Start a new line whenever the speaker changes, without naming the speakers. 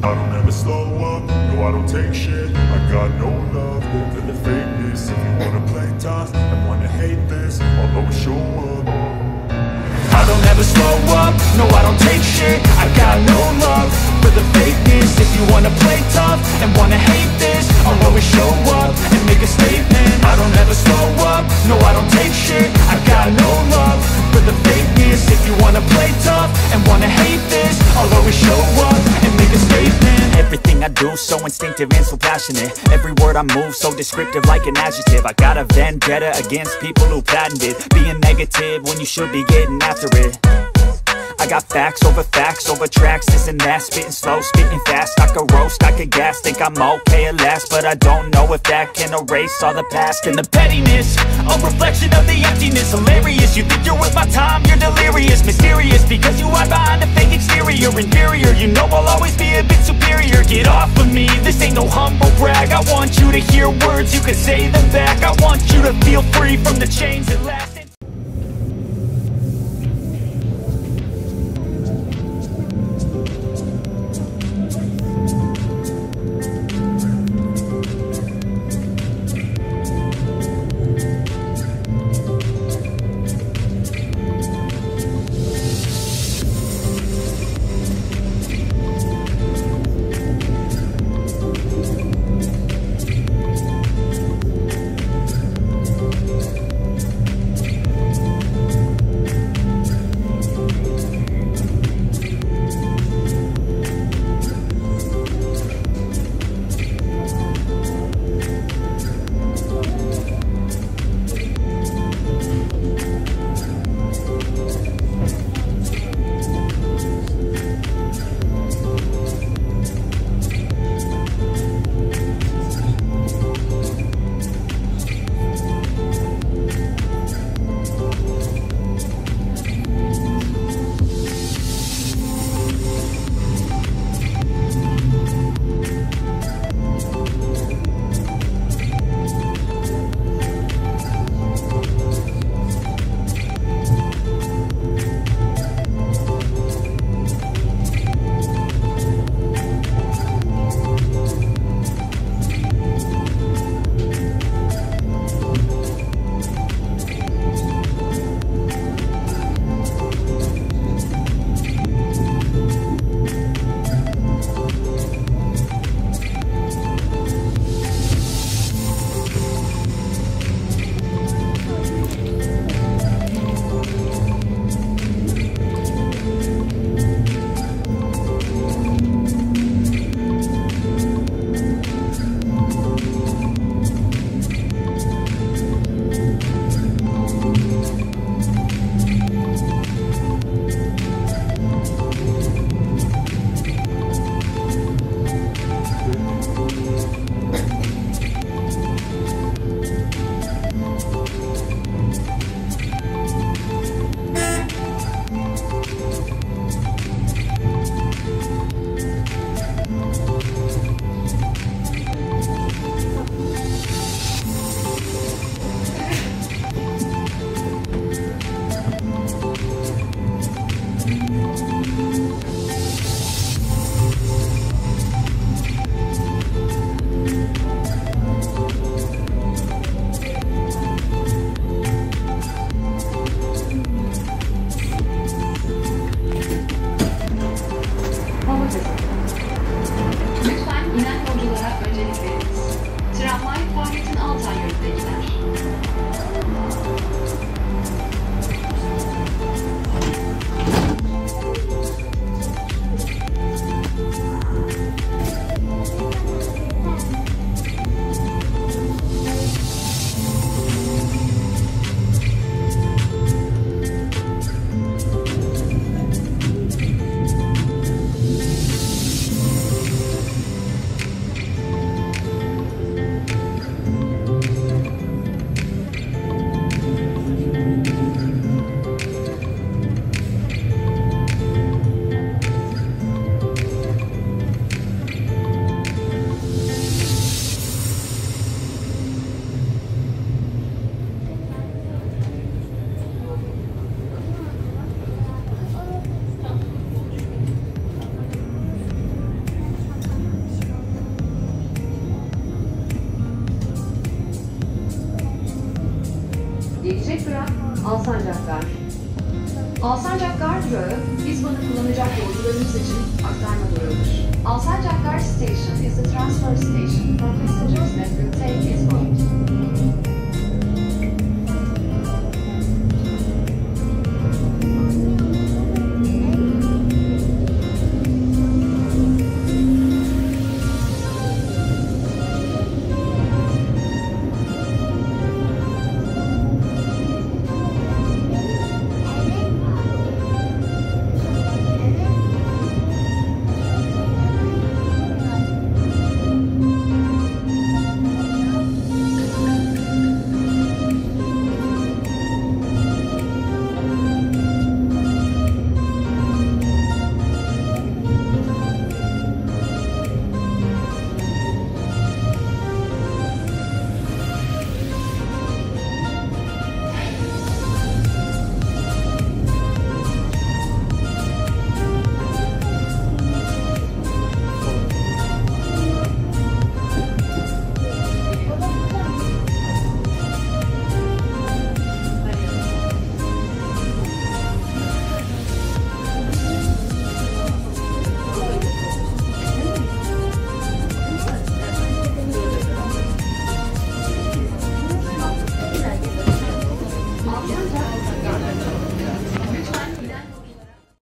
I don't ever slow up, no I don't take shit. I got no love for the fakeness. If you wanna play tough and wanna hate this, I'll always show up. I don't ever slow up, no I don't take shit. I got no love for the fakeness. If you wanna play tough and wanna hate this, I'll always show up and make a statement. I don't ever slow up, no I don't take shit. I got no love for the fakeness. If you wanna play tough and wanna hate this, I'll always show up and make a statement. Everything I do so instinctive and so passionate. Every word I move so descriptive like an adjective. I got a vendetta against people who patented being negative when you should be getting after it. I got facts over tracks, this and that. Spitting slow, spitting fast, I could roast, I could gas. Think I'm okay at last, but I don't know if that can erase all the past. And the pettiness, a reflection of the emptiness. Hilarious, you think you're worth my time, you're delirious. Mysterious, because you hide behind a fake exterior. Inferior, you know I'll always be a bit superior. Get off of me, this ain't no humble brag. I want you to hear words, you can say them back. I want you to feel free from the chains that last.
Alsancaklar. Alsancaklar durağı, İzban'ı kullanacak yolcularımız için aktarma durağıdır. Alsancaklar Station is the transfer station for passengers that will take İzban.